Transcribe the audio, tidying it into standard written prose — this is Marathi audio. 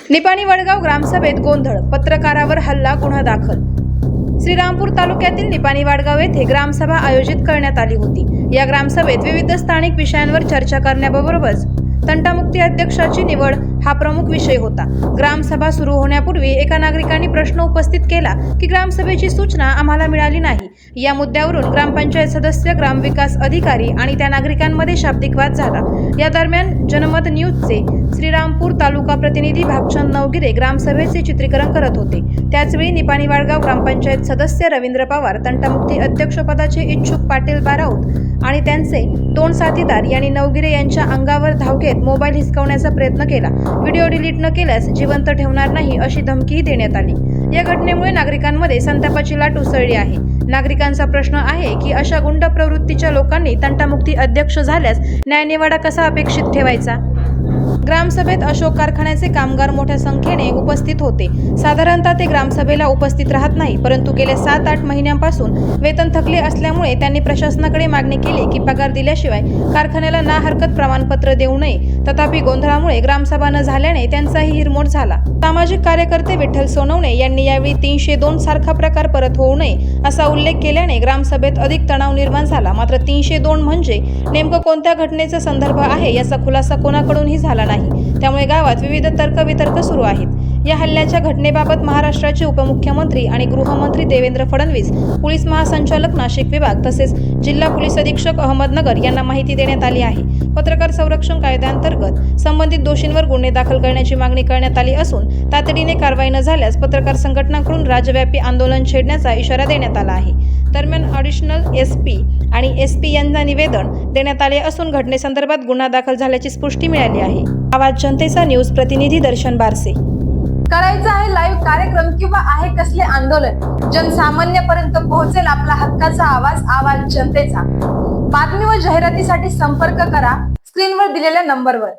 निपाणी वडगाव ग्रामसभेत गोंधळ, पत्रकारावर हल्ला, गुन्हा दाखल। श्रीरामपूर तालुक्यातील निपाणी वडगाव येथे ग्रामसभा आयोजित करण्यात आली होती। या ग्रामसभेत विविध स्थानिक विषयांवर चर्चा करण्याबरोबरच तंटामुक्ती अध्यक्षाची निवड हा प्रमुख विषय होता। ग्रामसभा सुरू होण्यापूर्वी एका नागरिकांनी प्रश्न उपस्थित केला की ग्रामसभेची सूचना आम्हाला मिळाली नाही। या मुद्द्यावरून ग्रामपंचायत सदस्य, ग्रामविकास अधिकारी आणि त्या नागरिकांमध्ये शाब्दिक वाद झाला। या दरम्यान जनमत न्यूजचे श्रीरामपूर तालुका प्रतिनिधी भागचंद नवगिरे ग्रामसभेचे चित्रीकरण करत होते। त्याचवेळी निपाणी वडगाव ग्रामपंचायत सदस्य रवींद्र पवार, तंटामुक्ती अध्यक्षपदाचे इच्छुक पाटील बाराऊत आणि त्यांचे 2 साथीदार यांनी नवगिरे यांच्या अंगावर धाव घेत मोबाईल हिसकावण्याचा प्रयत्न केला। व्हिडिओ डिलीट न केल्यास जिवंत ठेवणार नाही अशी धमकीही देण्यात आली। या घटनेमुळे नागरिकांमध्ये संतापाची लाट उसळली आहे। नागरिकांचा प्रश्न आहे की अशा गुंड प्रवृत्तीच्या लोकांनी तंटामुक्ती अध्यक्ष झाल्यास न्यायनिवाडा कसा अपेक्षित ठेवायचा। ग्रामसभेत अशोक कारखान्याचे कामगार मोठ्या संख्येने उपस्थित होते। साधारणतः ते ग्रामसभेला उपस्थित राहत नाही, परंतु गेल्या 7-8 महिन्यांपासून वेतन थकले असल्यामुळे त्यांनी प्रशासनाकडे मागणी केली की पगार दिल्याशिवाय कारखान्याला ना हरकत प्रमाणपत्र देऊ नये। तथापि गोंधळामुळे ग्रामसभा न झाल्याने त्यांचाही हिरमोड झाला। सामाजिक कार्यकर्ते विठ्ठल सोनवणे यांनी यावेळी 302 सारखा प्रकार परत होऊ नये असा उल्लेख केल्याने ग्रामसभेत अधिक तणाव निर्माण झाला। मात्र 302 म्हणजे नेमकं कोणत्या घटनेचा संदर्भ आहे याचा खुलासा कोणाकडूनही झाला नाही। त्यामुळे गावात विविध तर्कवितर्क सुरू आहेत। या हल्ल्याच्या घटनेबाबत महाराष्ट्राचे उपमुख्यमंत्री आणि गृहमंत्री देवेंद्र फडणवीस, पोलीस महासंचालक नाशिक विभाग तसेच जिल्हा पोलीस अधीक्षक अहमदनगर यांना माहिती देण्यात आली आहे। पत्रकार संरक्षण कायद्याअंतर्गत संबंधित दोषींवर गुन्हे दाखल करण्याची मागणी करण्यात आली असून तातडीने कारवाई न झाल्यास पत्रकार संघटनांकडून राज्यव्यापी आंदोलन छेडण्याचा इशारा देण्यात आला आहे। दरम्यान ॲडिशनल एसपी आणि एसपी यांना निवेदन देण्यात आले असून घटनेसंदर्भात गुन्हा दाखल झाल्याची पुष्टी मिळाली आहे। आवाज जनतेचा न्यूज प्रतिनिधी दर्शन बारसे। करायचा आहे लाईव्ह कार्यक्रम किंवा आहे कसले आंदोलन, जनसामान्यापर्यंत पोहोचेल आपला हक्काचा आवाज, आवाज जनतेचा। बातमी व जाहिरातीसाठी संपर्क करा स्क्रीनवर दिलेल्या नंबरवर।